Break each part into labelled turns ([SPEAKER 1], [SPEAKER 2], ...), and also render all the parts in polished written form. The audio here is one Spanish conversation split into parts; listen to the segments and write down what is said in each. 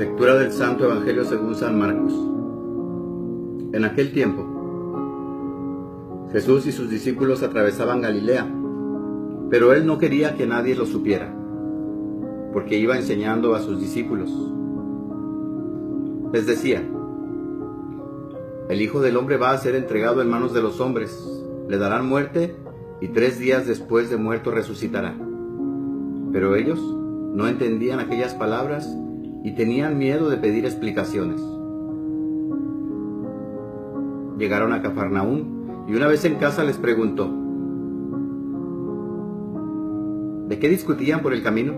[SPEAKER 1] Lectura del Santo Evangelio según San Marcos. En aquel tiempo, Jesús y sus discípulos atravesaban Galilea, pero él no quería que nadie lo supiera, porque iba enseñando a sus discípulos. Les decía: el Hijo del Hombre va a ser entregado en manos de los hombres, le darán muerte y 3 días después de muerto resucitará. Pero ellos no entendían aquellas palabras y tenían miedo de pedir explicaciones. Llegaron a Cafarnaúm y una vez en casa les preguntó: ¿de qué discutían por el camino?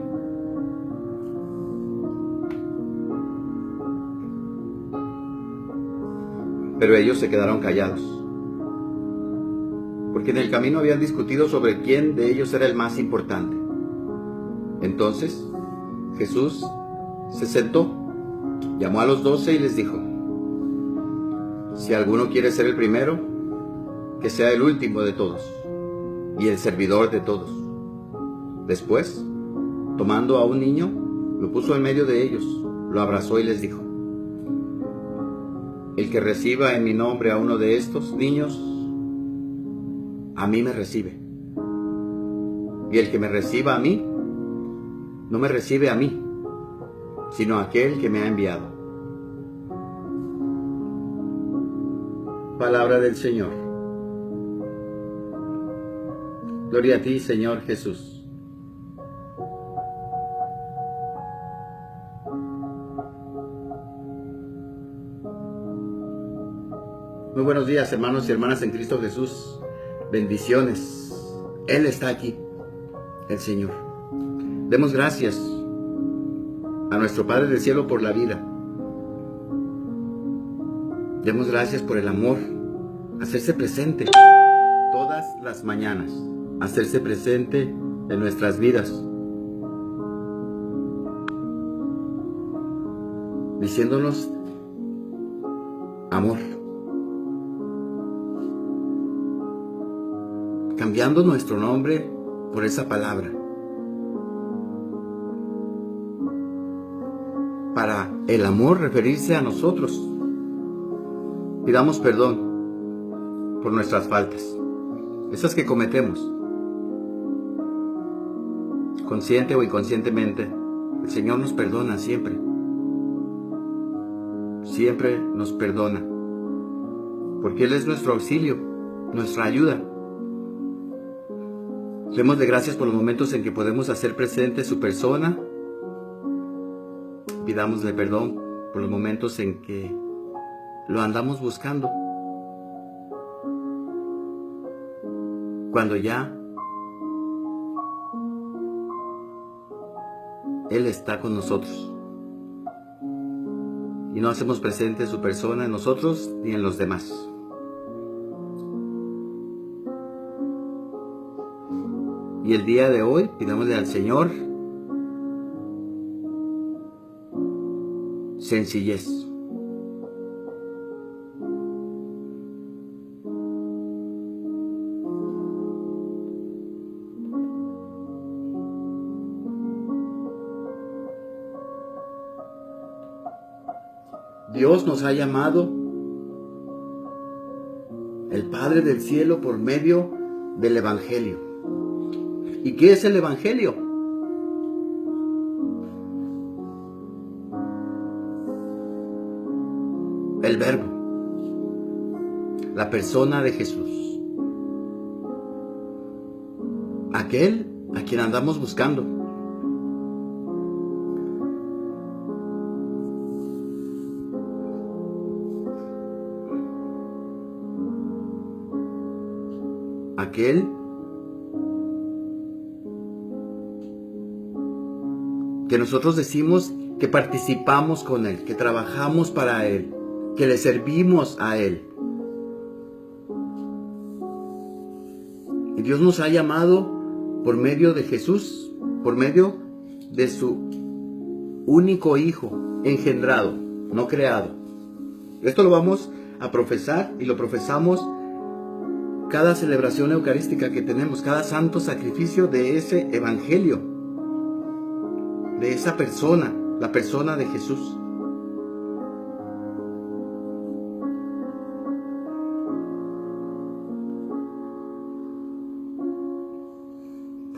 [SPEAKER 1] Pero ellos se quedaron callados, porque en el camino habían discutido sobre quién de ellos era el más importante. Entonces Jesús se sentó, llamó a los 12 y les dijo: si alguno quiere ser el primero, que sea el último de todos y el servidor de todos. Después, tomando a un niño, lo puso en medio de ellos, lo abrazó y les dijo: el que reciba en mi nombre a uno de estos niños, a mí me recibe. Y el que me reciba a mí, no me recibe a mí, sino a aquel que me ha enviado. Palabra del Señor. Gloria a ti, Señor Jesús. Muy buenos días, hermanos y hermanas en Cristo Jesús. Bendiciones. Él está aquí, el Señor. Demos gracias a nuestro Padre del Cielo por la vida. Demos gracias por el amor, hacerse presente todas las mañanas, hacerse presente en nuestras vidas, diciéndonos amor, cambiando nuestro nombre por esa palabra, para el amor referirse a nosotros. Pidamos perdón por nuestras faltas, esas que cometemos, consciente o inconscientemente. El Señor nos perdona siempre, siempre nos perdona, porque Él es nuestro auxilio, nuestra ayuda. Démosle gracias por los momentos en que podemos hacer presente su persona. Pidámosle perdón por los momentos en que lo andamos buscando, cuando ya Él está con nosotros y no hacemos presente su persona en nosotros ni en los demás. Y el día de hoy pidámosle al Señor sencillez. Dios nos ha llamado, el Padre del Cielo, por medio del Evangelio. ¿Y qué es el Evangelio? El Verbo, la persona de Jesús, aquel a quien andamos buscando. Aquel que nosotros decimos que participamos con Él, que trabajamos para Él, que le servimos a Él. Y Dios nos ha llamado por medio de Jesús, por medio de su único Hijo, engendrado, no creado. Esto lo vamos a profesar y lo profesamos cada celebración eucarística que tenemos, cada santo sacrificio de ese evangelio, de esa persona, la persona de Jesús.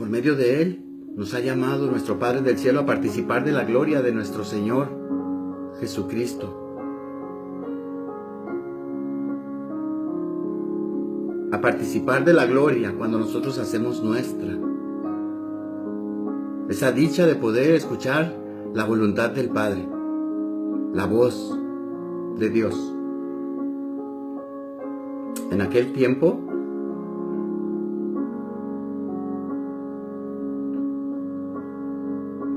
[SPEAKER 1] por medio de Él nos ha llamado nuestro Padre del cielo a participar de la gloria de nuestro Señor Jesucristo. A participar de la gloria cuando nosotros hacemos nuestra. Esa dicha de poder escuchar la voluntad del Padre, la voz de Dios. En aquel tiempo,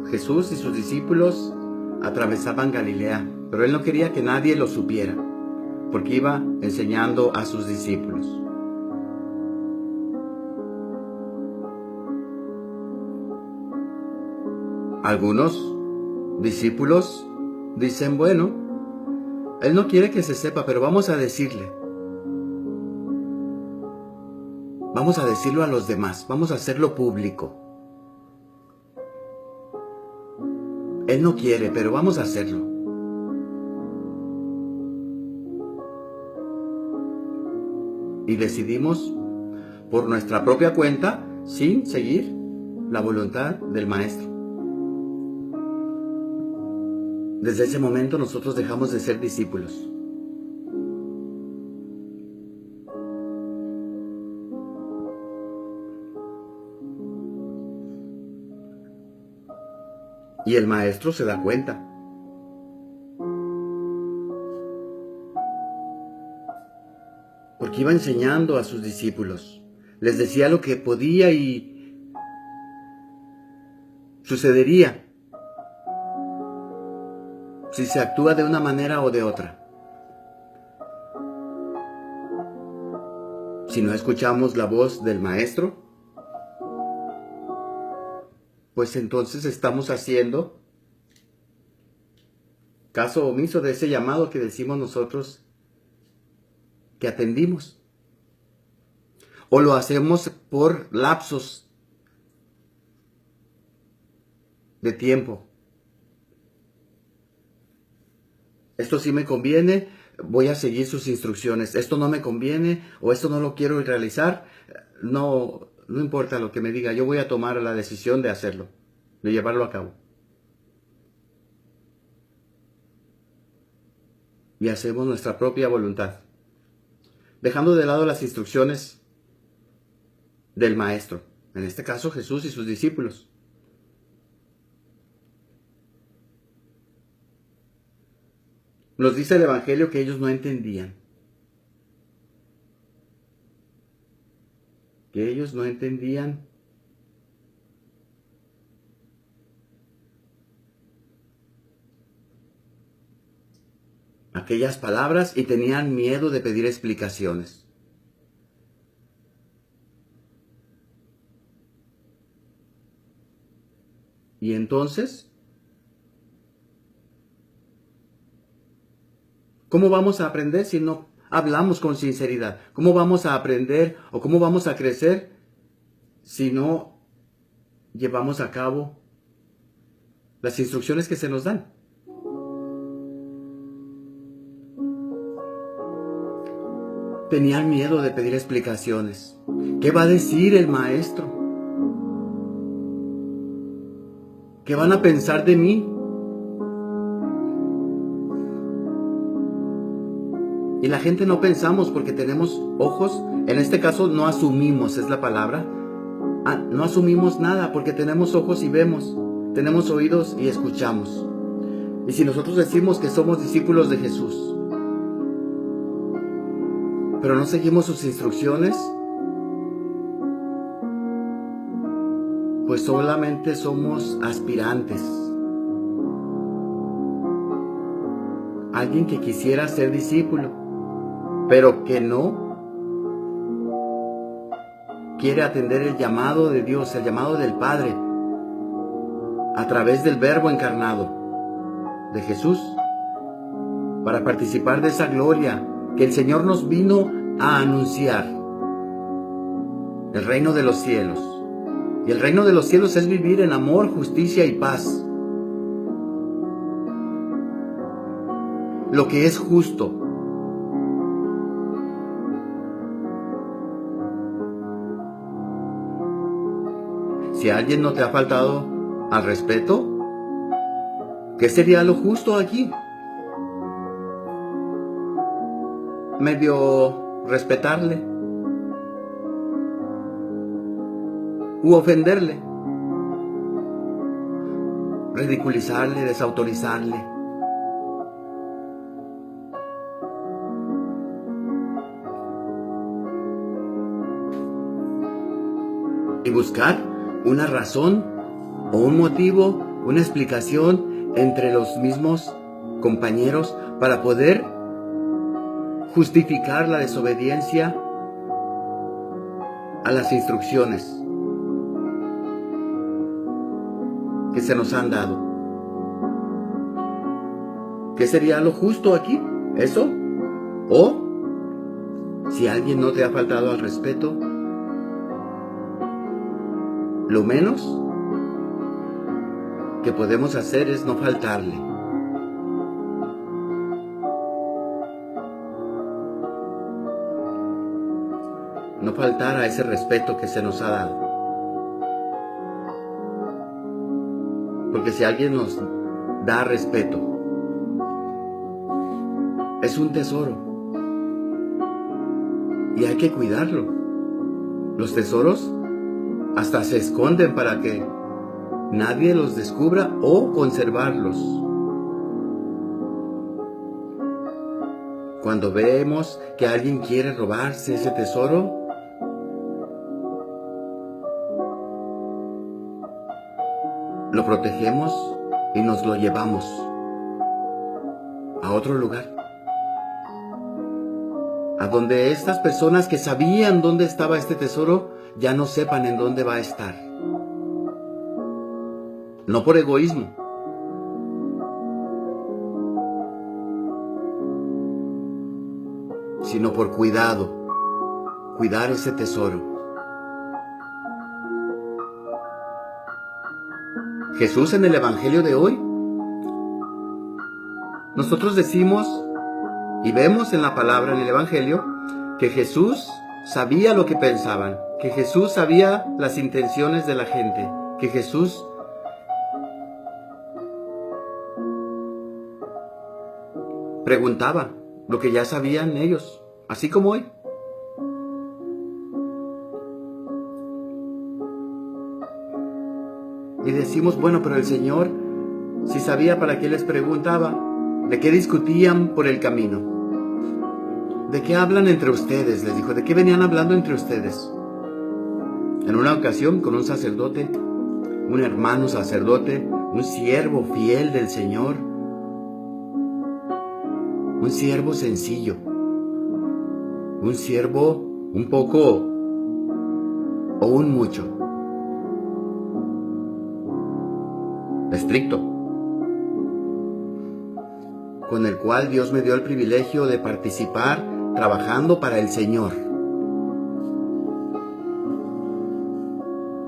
[SPEAKER 1] Jesús y sus discípulos atravesaban Galilea, pero Él no quería que nadie lo supiera, porque iba enseñando a sus discípulos. Algunos discípulos dicen, bueno, Él no quiere que se sepa, pero vamos a decirle. Vamos a decirlo a los demás, vamos a hacerlo público. Él no quiere, pero vamos a hacerlo. Y decidimos por nuestra propia cuenta, sin seguir la voluntad del Maestro. Desde ese momento nosotros dejamos de ser discípulos. Y el Maestro se da cuenta. Porque iba enseñando a sus discípulos. Les decía lo que podía y sucedería si se actúa de una manera o de otra. Si no escuchamos la voz del Maestro, pues entonces estamos haciendo caso omiso de ese llamado que decimos nosotros que atendimos. O lo hacemos por lapsos de tiempo. Esto sí me conviene, voy a seguir sus instrucciones. Esto no me conviene o esto no lo quiero realizar. No importa lo que me diga, yo voy a tomar la decisión de hacerlo, de llevarlo a cabo. Y hacemos nuestra propia voluntad, dejando de lado las instrucciones del Maestro, en este caso Jesús y sus discípulos. Nos dice el Evangelio que ellos no entendían. Que ellos no entendían aquellas palabras y tenían miedo de pedir explicaciones. Y entonces, ¿cómo vamos a aprender si no hablamos con sinceridad? ¿Cómo vamos a aprender o cómo vamos a crecer si no llevamos a cabo las instrucciones que se nos dan? Tenían miedo de pedir explicaciones. ¿Qué va a decir el Maestro? ¿Qué van a pensar de mí? Y la gente no pensamos porque tenemos ojos, en este caso no asumimos, es la palabra. No asumimos nada porque tenemos ojos y vemos, tenemos oídos y escuchamos. Y si nosotros decimos que somos discípulos de Jesús, pero no seguimos sus instrucciones, pues solamente somos aspirantes. Alguien que quisiera ser discípulo, pero que no quiere atender el llamado de Dios, el llamado del Padre, a través del Verbo encarnado de Jesús, para participar de esa gloria que el Señor nos vino a anunciar, el reino de los cielos. Y el reino de los cielos es vivir en amor, justicia y paz. Lo que es justo. Si alguien no te ha faltado al respeto, ¿qué sería lo justo aquí? Medio respetarle u ofenderle, ridiculizarle, desautorizarle. Y buscar una razón o un motivo, una explicación entre los mismos compañeros para poder justificar la desobediencia a las instrucciones que se nos han dado. ¿Qué sería lo justo aquí? ¿Eso? O si alguien no te ha faltado al respeto, lo menos que podemos hacer es no faltarle. No faltar a ese respeto que se nos ha dado. Porque si alguien nos da respeto, es un tesoro. Y hay que cuidarlo. Los tesoros hasta se esconden para que nadie los descubra o conservarlos. Cuando vemos que alguien quiere robarse ese tesoro, lo protegemos y nos lo llevamos a otro lugar, a donde estas personas que sabían dónde estaba este tesoro ya no sepan en dónde va a estar. No por egoísmo, sino por cuidado, cuidar ese tesoro. Jesús en el Evangelio de hoy, nosotros decimos y vemos en la palabra en el Evangelio que Jesús sabía lo que pensaban, que Jesús sabía las intenciones de la gente, que Jesús preguntaba lo que ya sabían ellos, así como hoy. Y decimos, bueno, pero el Señor, si sabía para qué les preguntaba, ¿de qué discutían por el camino? ¿De qué hablan entre ustedes? Les dijo, ¿de qué venían hablando entre ustedes? En una ocasión con un sacerdote, un hermano sacerdote, un siervo fiel del Señor, un siervo sencillo, un siervo un poco o un mucho estricto, con el cual Dios me dio el privilegio de participar trabajando para el Señor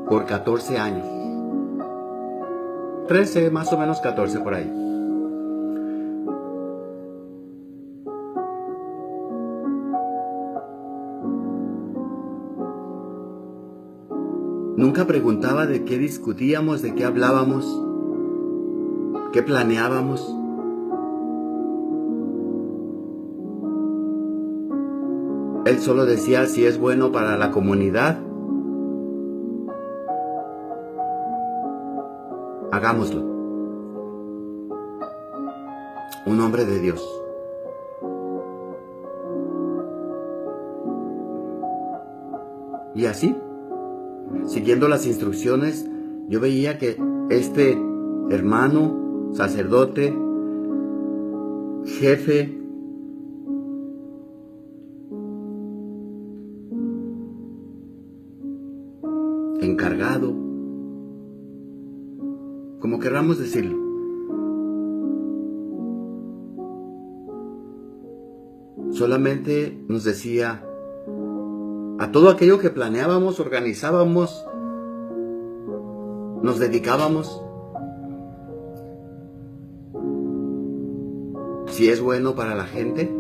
[SPEAKER 1] por 14 años, 13 más o menos 14 por ahí. Nunca preguntaba de qué discutíamos, de qué hablábamos, qué planeábamos. Él solo decía si es bueno para la comunidad, hagámoslo. Un hombre de Dios. Y así, siguiendo las instrucciones, yo veía que este hermano, sacerdote, jefe, encargado, como querramos decirlo, solamente nos decía a todo aquello que planeábamos, organizábamos, nos dedicábamos. Si es bueno para la gente,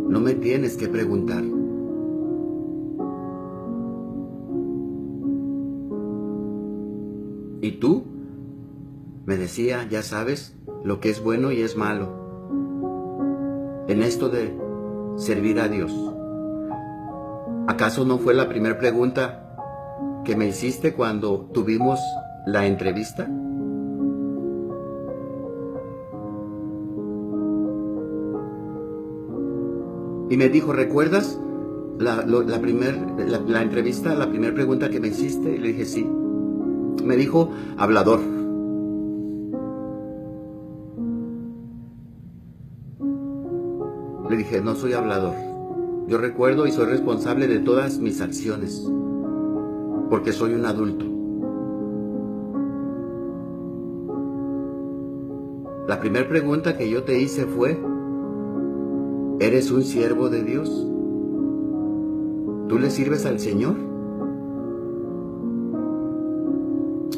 [SPEAKER 1] no me tienes que preguntar. Y tú, me decía, ya sabes lo que es bueno y es malo en esto de servir a Dios. ¿Acaso no fue la primera pregunta que me hiciste cuando tuvimos la entrevista? Y me dijo, ¿recuerdas la entrevista, la primera pregunta que me hiciste? Y le dije, sí. Me dijo, hablador. Le dije, no soy hablador. Yo recuerdo y soy responsable de todas mis acciones, porque soy un adulto. La primera pregunta que yo te hice fue, ¿eres un siervo de Dios? ¿Tú le sirves al Señor?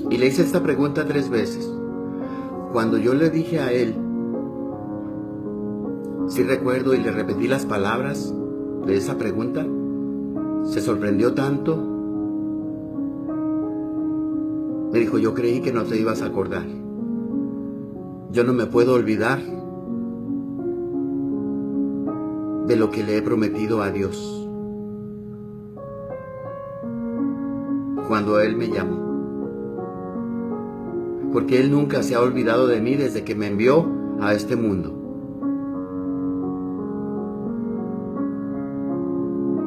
[SPEAKER 1] Y le hice esta pregunta 3 veces. Cuando yo le dije a él, sí recuerdo, y le repetí las palabras de esa pregunta, se sorprendió tanto. Me dijo, yo creí que no te ibas a acordar. Yo no me puedo olvidar de lo que le he prometido a Dios cuando Él me llamó. Porque Él nunca se ha olvidado de mí desde que me envió a este mundo.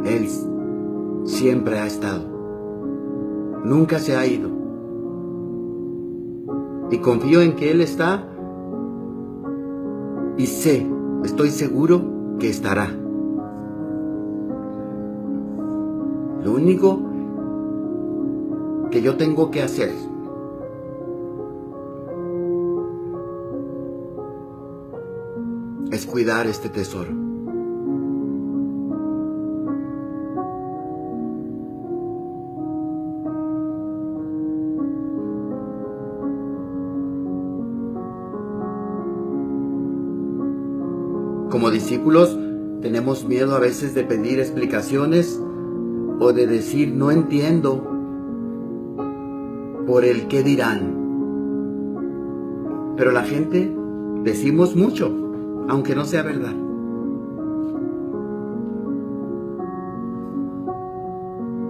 [SPEAKER 1] Él siempre ha estado. Nunca se ha ido. Y confío en que Él está. Y estoy seguro que estará. Lo único que yo tengo que hacer es cuidar este tesoro. Como discípulos tenemos miedo a veces de pedir explicaciones o de decir no entiendo por el qué dirán. Pero la gente decimos mucho, aunque no sea verdad.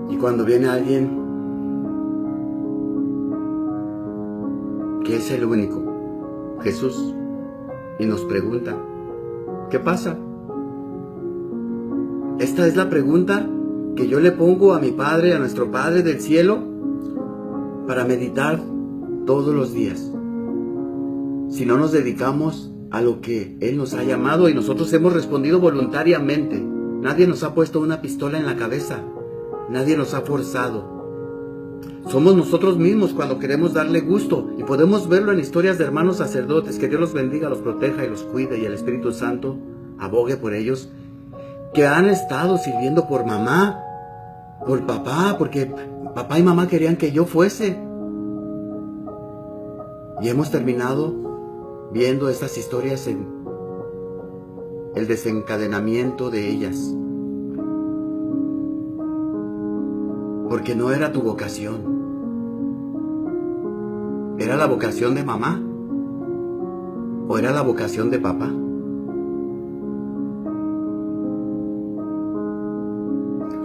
[SPEAKER 1] Y cuando viene alguien que es el único, Jesús, y nos pregunta, ¿qué pasa? Esta es la pregunta que yo le pongo a mi Padre, a nuestro Padre del cielo, para meditar todos los días. Si no nos dedicamos a lo que Él nos ha llamado y nosotros hemos respondido voluntariamente. Nadie nos ha puesto una pistola en la cabeza. Nadie nos ha forzado. Somos nosotros mismos cuando queremos darle gusto, y podemos verlo en historias de hermanos sacerdotes. Que Dios los bendiga, los proteja y los cuide, y el Espíritu Santo abogue por ellos, que han estado sirviendo por mamá, por papá, porque papá y mamá querían que yo fuese. Y hemos terminado viendo estas historias en el desencadenamiento de ellas. Porque no era tu vocación. ¿Era la vocación de mamá? ¿O era la vocación de papá?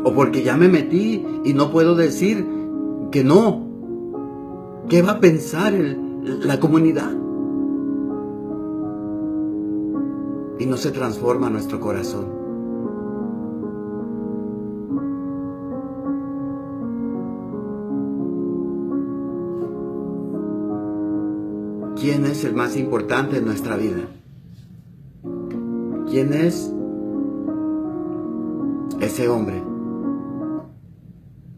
[SPEAKER 1] ¿O porque ya me metí y no puedo decir que no? ¿Qué va a pensar la comunidad? Y no se transforma nuestro corazón. ¿Quién es el más importante en nuestra vida? ¿Quién es ese hombre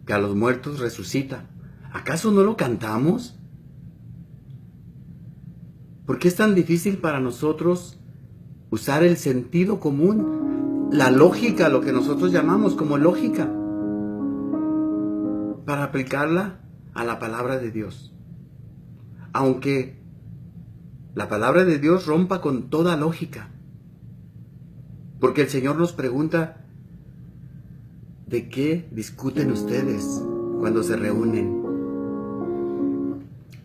[SPEAKER 1] que a los muertos resucita? ¿Acaso no lo cantamos? ¿Por qué es tan difícil para nosotros usar el sentido común, la lógica, lo que nosotros llamamos como lógica, para aplicarla a la palabra de Dios? Aunque la palabra de Dios rompa con toda lógica. Porque el Señor nos pregunta, ¿de qué discuten ustedes cuando se reúnen?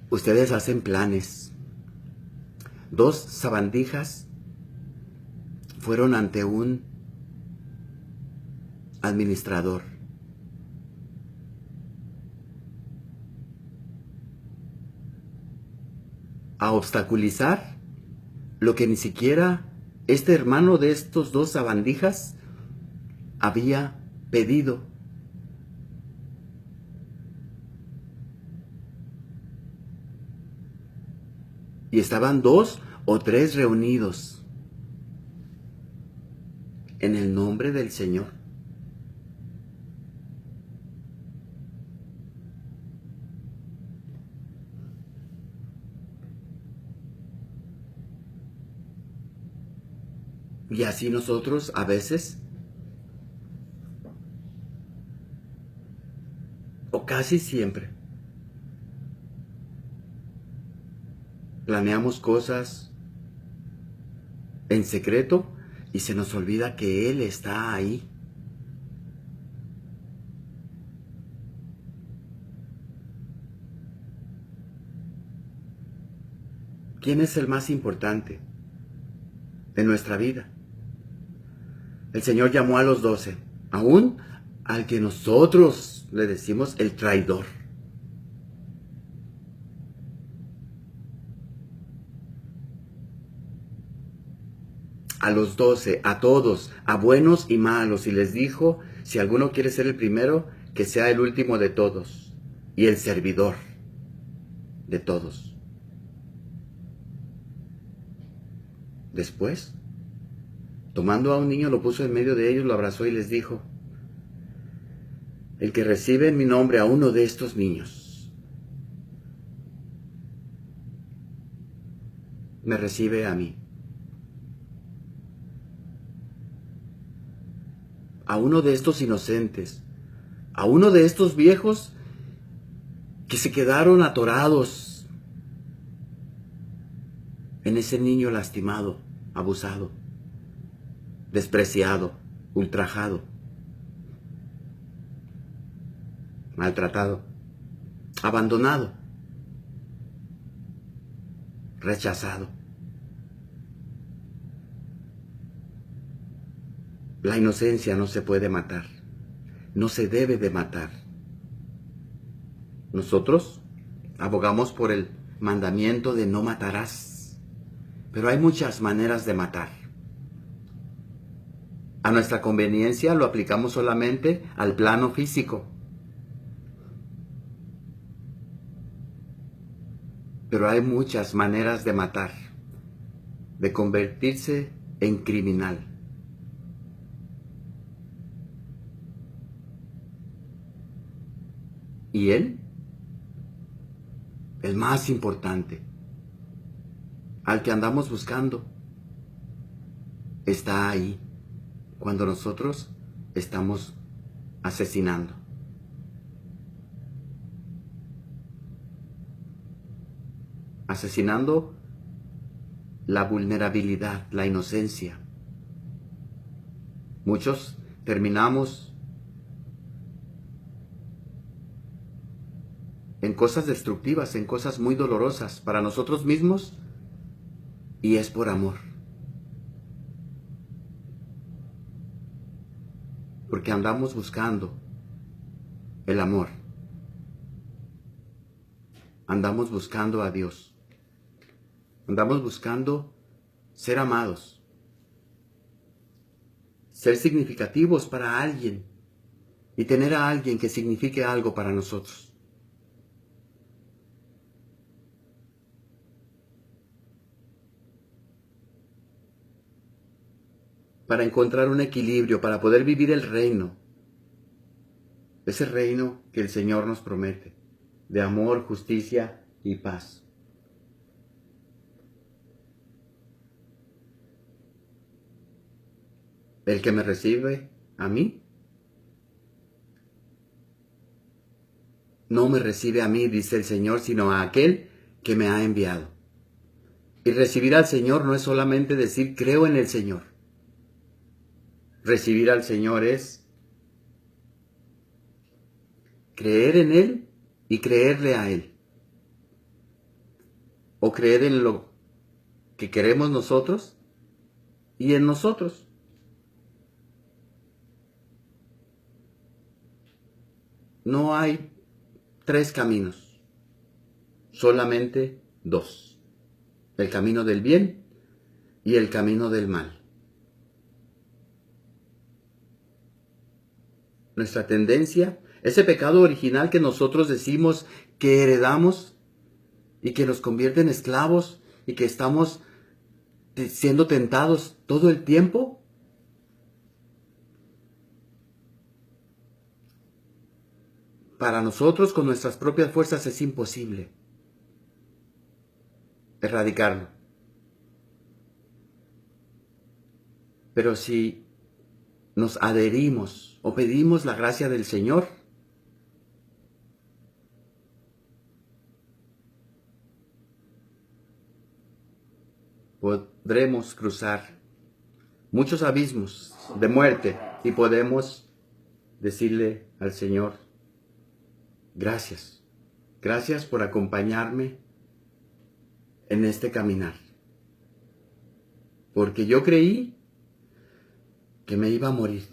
[SPEAKER 1] Ustedes hacen planes. 2 sabandijas fueron ante un administrador. A obstaculizar lo que ni siquiera este hermano de estos 2 sabandijas había pedido. Y estaban 2 o 3 reunidos en el nombre del Señor. Y así nosotros a veces, o casi siempre, planeamos cosas en secreto y se nos olvida que Él está ahí. ¿Quién es el más importante de nuestra vida? El Señor llamó a los 12, aún al que nosotros le decimos el traidor. A los 12, a todos, a buenos y malos, y les dijo, si alguno quiere ser el primero, que sea el último de todos y el servidor de todos. Después, tomando a un niño, lo puso en medio de ellos, lo abrazó y les dijo, el que recibe en mi nombre a uno de estos niños, me recibe a mí. A uno de estos inocentes, a uno de estos viejos que se quedaron atorados en ese niño lastimado, abusado, despreciado, ultrajado, maltratado, abandonado, rechazado. La inocencia no se puede matar, no se debe de matar. Nosotros abogamos por el mandamiento de no matarás, pero hay muchas maneras de matar. A nuestra conveniencia lo aplicamos solamente al plano físico. Pero hay muchas maneras de matar, de convertirse en criminal. Y Él, el más importante, al que andamos buscando, está ahí cuando nosotros estamos asesinando. Asesinando la vulnerabilidad, la inocencia. Muchos terminamos en cosas destructivas, en cosas muy dolorosas para nosotros mismos, y es por amor. Porque andamos buscando el amor. Andamos buscando a Dios. Andamos buscando ser amados, ser significativos para alguien y tener a alguien que signifique algo para nosotros. Para encontrar un equilibrio, para poder vivir el reino, ese reino que el Señor nos promete, de amor, justicia y paz. El que me recibe a mí, no me recibe a mí, dice el Señor, sino a aquel que me ha enviado. Y recibir al Señor no es solamente decir creo en el Señor. Recibir al Señor es creer en Él y creerle a Él. o creer en lo que queremos nosotros y en nosotros. No hay 3 caminos, solamente 2. El camino del bien y el camino del mal. Nuestra tendencia, ese pecado original que nosotros decimos que heredamos y que nos convierte en esclavos y que estamos siendo tentados todo el tiempo, para nosotros con nuestras propias fuerzas es imposible erradicarlo. Pero si nos adherimos o pedimos la gracia del Señor, podremos cruzar muchos abismos de muerte y podemos decirle al Señor, gracias, gracias por acompañarme en este caminar. Porque yo creí que me iba a morir.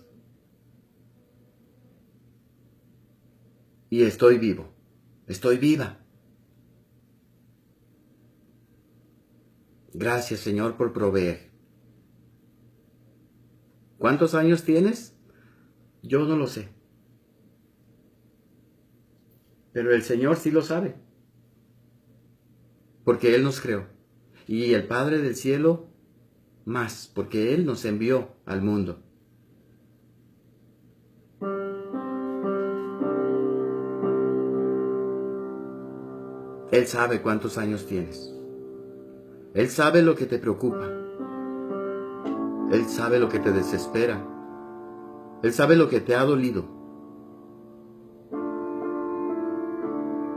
[SPEAKER 1] Y estoy vivo, estoy viva. Gracias, Señor, por proveer. ¿Cuántos años tienes? Yo no lo sé. Pero el Señor sí lo sabe. Porque Él nos creó. Y el Padre del cielo más, porque Él nos envió al mundo. Él sabe cuántos años tienes. Él sabe lo que te preocupa. Él sabe lo que te desespera. Él sabe lo que te ha dolido.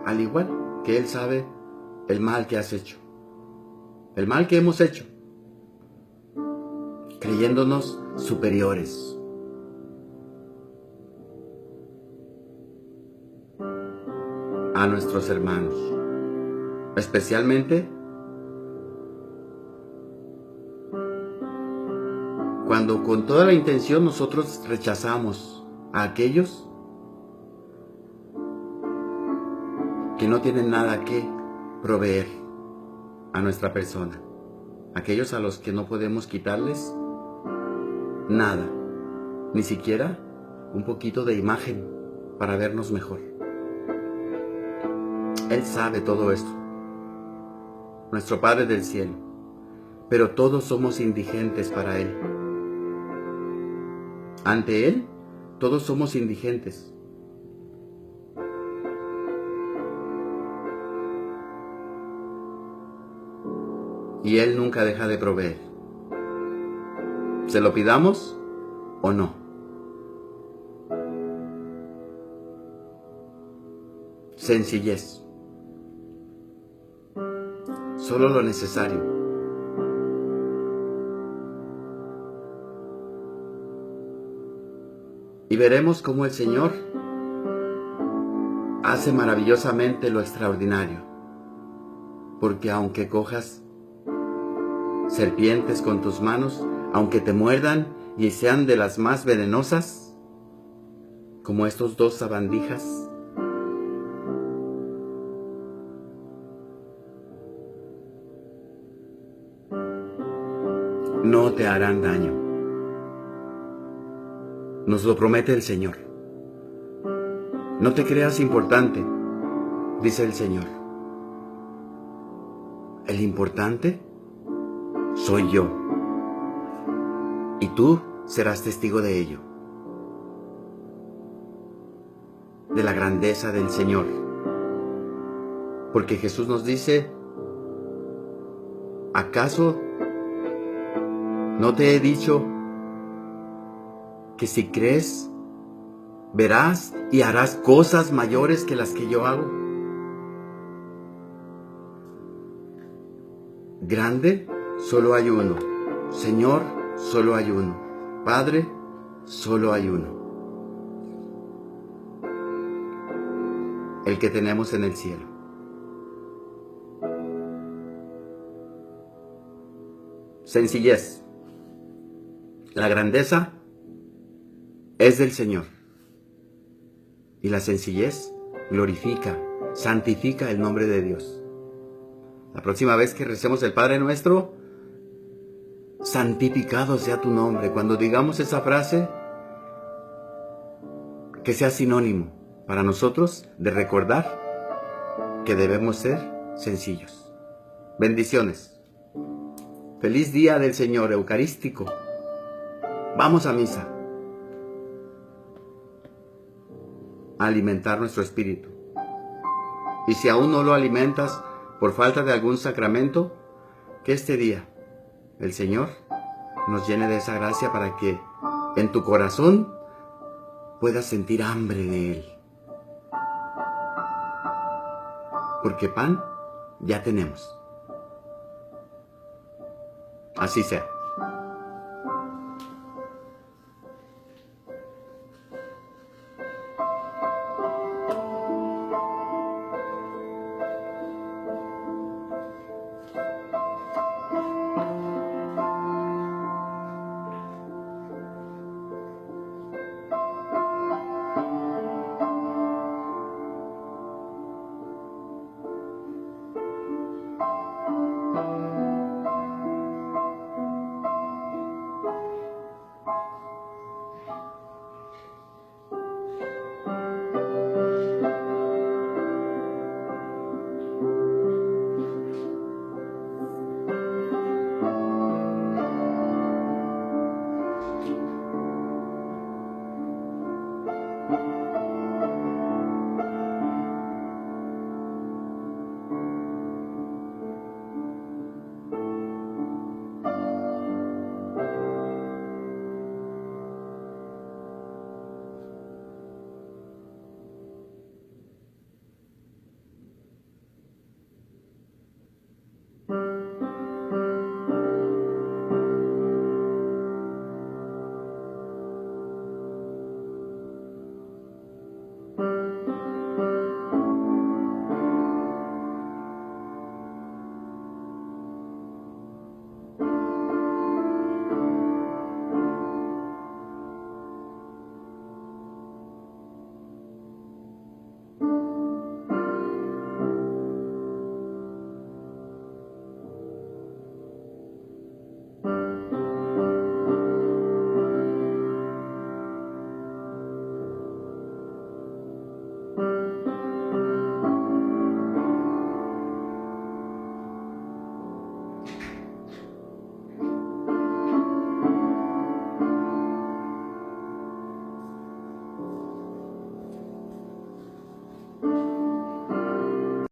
[SPEAKER 1] Al igual que Él sabe el mal que has hecho. El mal que hemos hecho. Creyéndonos superiores. A nuestros hermanos. Especialmente cuando con toda la intención nosotros rechazamos a aquellos que no tienen nada que proveer a nuestra persona. Aquellos a los que no podemos quitarles nada, ni siquiera un poquito de imagen para vernos mejor. Él sabe todo esto, nuestro Padre del cielo, pero todos somos indigentes para Él. Ante Él, todos somos indigentes. Y Él nunca deja de proveer. ¿Se lo pidamos o no? Sencillez. Solo lo necesario. Y veremos cómo el Señor hace maravillosamente lo extraordinario. Porque aunque cojas serpientes con tus manos, aunque te muerdan y sean de las más venenosas, como estos 2 sabandijas, no te harán daño. Nos lo promete el Señor. No te creas importante, dice el Señor. El importante soy yo. Y tú serás testigo de ello. De la grandeza del Señor. Porque Jesús nos dice, ¿acaso no te he dicho que si crees, verás y harás cosas mayores que las que yo hago? Grande, solo hay uno. Señor, solo hay uno. Padre, solo hay uno. El que tenemos en el cielo. Sencillez. La grandeza es del Señor. Y la sencillez glorifica, santifica el nombre de Dios. La próxima vez que recemos el Padre Nuestro, santificado sea tu nombre. Cuando digamos esa frase, que sea sinónimo para nosotros de recordar que debemos ser sencillos. Bendiciones. Feliz día del Señor Eucarístico. Vamos a misa. A alimentar nuestro espíritu. Y si aún no lo alimentas por falta de algún sacramento, que este día el Señor nos llene de esa gracia para que en tu corazón puedas sentir hambre de Él. Porque pan ya tenemos. Así sea.